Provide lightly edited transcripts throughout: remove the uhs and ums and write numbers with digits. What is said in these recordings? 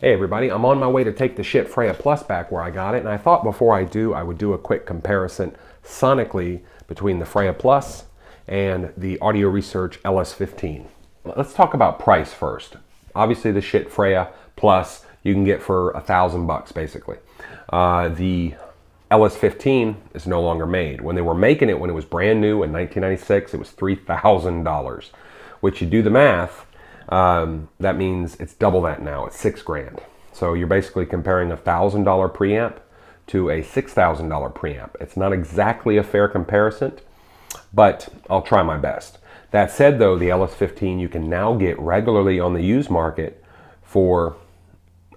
Hey everybody, I'm on my way to take the Schiit Freya Plus back where I got it, and I thought before I do, I would do a quick comparison sonically between the Freya Plus and the Audio Research LS15. Let's talk about price first. Obviously the Schiit Freya Plus you can get for $1,000 basically. The LS15 is no longer made. When they were making it, when it was brand new in 1996, it was $3,000, which you do the math, that means it's double that now. It's $6,000. So you're basically comparing a $1,000 preamp to a $6,000 preamp. It's not exactly a fair comparison, but I'll try my best. That said though, the LS15 you can now get regularly on the used market for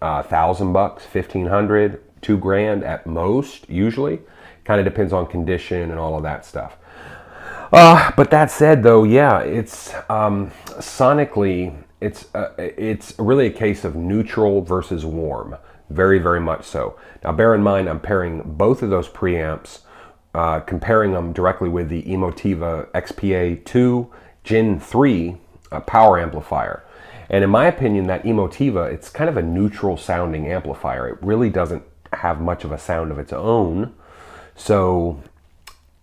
$1,000, $1,500, $2,000 at most, usually. Kind of depends on condition and all of that stuff. But that said though, yeah, it's sonically, it's really a case of neutral versus warm. Very, very much so. Now bear in mind, I'm pairing both of those preamps, comparing them directly with the Emotiva XPA2 Gen 3 power amplifier. And in my opinion, that Emotiva, it's kind of a neutral sounding amplifier. It really doesn't have much of a sound of its own. So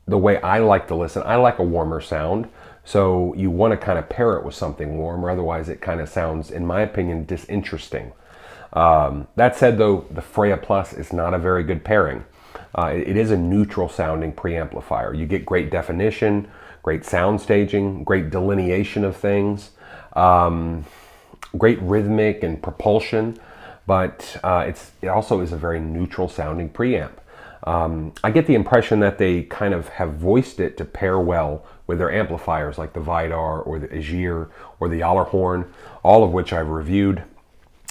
the way I like to listen, I like a warmer sound. So you want to kind of pair it with something warmer, otherwise it kind of sounds, in my opinion, disinteresting. That said though, the Freya Plus is not a very good pairing. It is a neutral sounding preamplifier. You get great definition, great sound staging, great delineation of things, great rhythmic and propulsion, but it also is a very neutral sounding preamp. I get the impression that they kind of have voiced it to pair well with their amplifiers like the Vidar or the Agir or the Allerhorn, all of which I've reviewed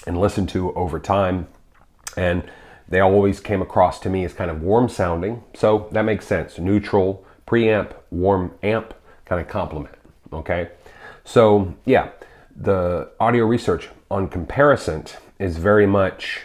and listened to over time. And they always came across to me as kind of warm sounding. So that makes sense. Neutral preamp, warm amp kind of complement. Okay. So yeah, the Audio Research on comparison is very much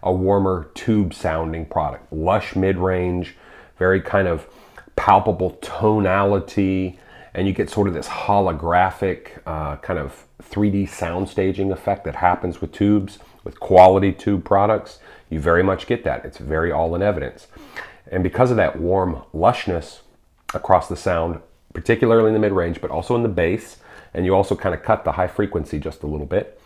a warmer tube sounding product. Lush mid-range, very kind of palpable tonality, and you get sort of this holographic kind of 3D sound staging effect that happens with tubes, with quality tube products. You very much get that. It's very all in evidence. And because of that warm lushness across the sound, particularly in the mid-range, but also in the bass, and you also kind of cut the high frequency just a little bit,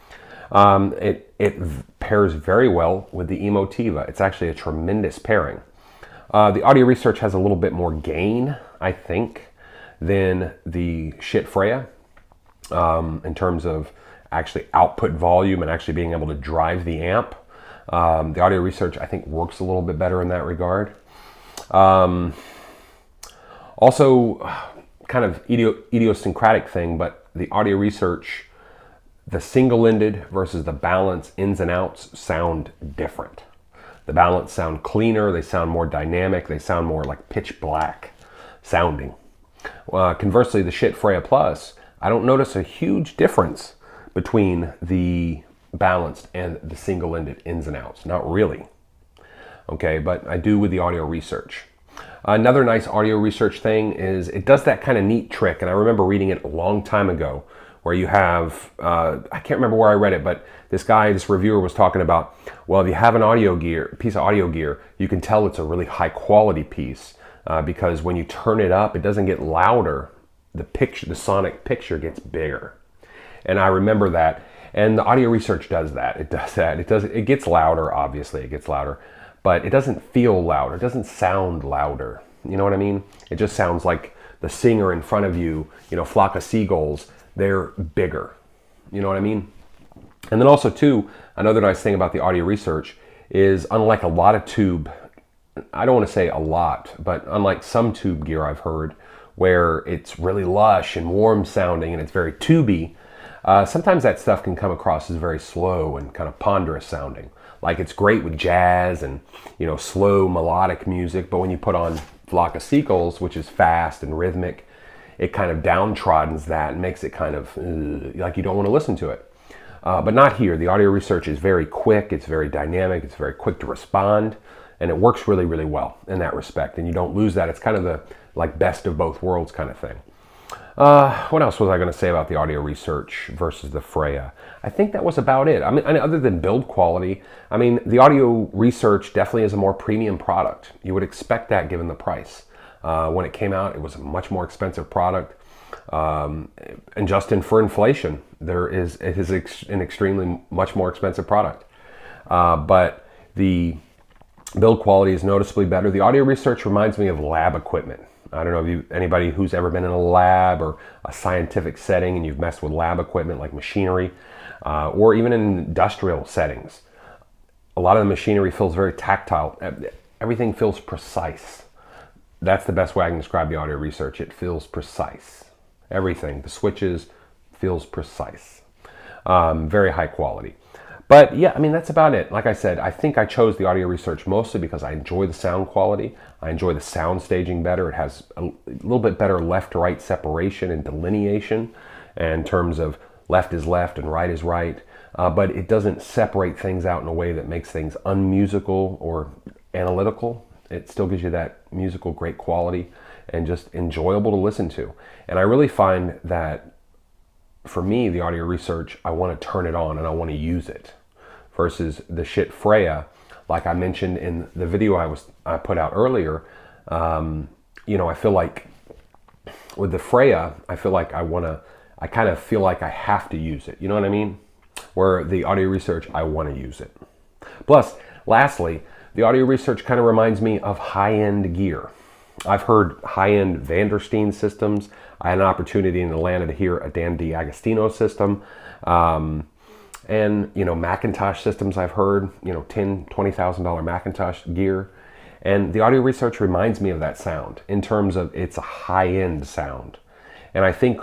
it pairs very well with the Emotiva. It's actually a tremendous pairing. The Audio Research has a little bit more gain, I think, than the Schiit Freya in terms of actually output volume and actually being able to drive the amp. The Audio Research, I think, works a little bit better in that regard. Also, kind of idiosyncratic thing, but the Audio Research, the single-ended versus the balance ins and outs sound different. The balance sound cleaner, they sound more dynamic, they sound more like pitch black sounding. Conversely, the Schiit Freya Plus, I don't notice a huge difference between the balanced and the single-ended ins and outs. Not really. Okay, but I do with the Audio Research. Another nice Audio Research thing is it does that kind of neat trick, and I remember reading it a long time ago, where you have, I can't remember where I read it, but this reviewer was talking about, well, if you have an piece of audio gear, you can tell it's a really high quality piece because when you turn it up, it doesn't get louder. The sonic picture gets bigger. And I remember that. And the Audio Research does that. It does that. It gets louder, obviously, it gets louder, but it doesn't feel louder. It doesn't sound louder. You know what I mean? It just sounds like the singer in front of you, flock of seagulls, they're bigger. You know what I mean? And then also too, another nice thing about the Audio Research is, unlike a lot of tube, I don't want to say a lot, but unlike some tube gear I've heard where it's really lush and warm sounding and it's very tubey, sometimes that stuff can come across as very slow and kind of ponderous sounding. Like it's great with jazz and, slow melodic music, but when you put on Flock of Seagulls, which is fast and rhythmic, it kind of downtroddens that and makes it kind of like you don't want to listen to it. But not here. The Audio Research is very quick, it's very dynamic, it's very quick to respond, and it works really, really well in that respect. And you don't lose that. It's kind of the like best of both worlds kind of thing. What else was I going to say about the audio research versus the Freya? I think that was about it. I mean, other than build quality, I mean, the audio research definitely is a more premium product. You would expect that given the price. When it came out, it was a much more expensive product. And just for inflation, it is an extremely much more expensive product. But the build quality is noticeably better. The audio research reminds me of lab equipment. I don't know if anybody who's ever been in a lab or a scientific setting and you've messed with lab equipment like machinery, or even in industrial settings. A lot of the machinery feels very tactile. Everything feels precise. That's the best way I can describe the audio research. It feels precise. Everything, the switches, feels precise. Very high quality. But yeah, I mean, that's about it. Like I said, I think I chose the audio research mostly because I enjoy the sound quality. I enjoy the sound staging better. It has a little bit better left to right separation and delineation in terms of left is left and right is right. But it doesn't separate things out in a way that makes things unmusical or analytical. It still gives you that musical great quality and just enjoyable to listen to. And I really find that for me, the audio research, I want to turn it on and I want to use it. Versus the Schiit Freya, like I mentioned in the video I put out earlier, you know, I feel like with the Freya, I feel like I kind of feel like I have to use it. You know what I mean? Where the audio research, I want to use it. Plus, lastly, the audio research kind of reminds me of high-end gear. I've heard high-end Vandersteen systems. I had an opportunity in Atlanta to hear a Dan D'Agostino system. And, you know, Macintosh systems I've heard, you know, $10,000, $20,000 Macintosh gear. And the audio research reminds me of that sound in terms of it's a high-end sound. And I think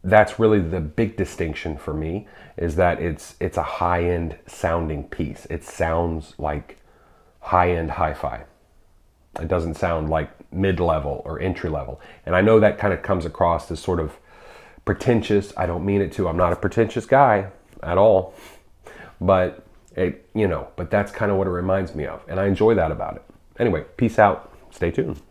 that's really the big distinction for me, is that it's a high-end sounding piece. It sounds like high-end hi-fi. It doesn't sound like mid-level or entry-level. And I know that kind of comes across as sort of pretentious. I don't mean it to. I'm not a pretentious guy at all, but but that's kind of what it reminds me of, and I enjoy that about it. Anyway, peace out. Stay tuned.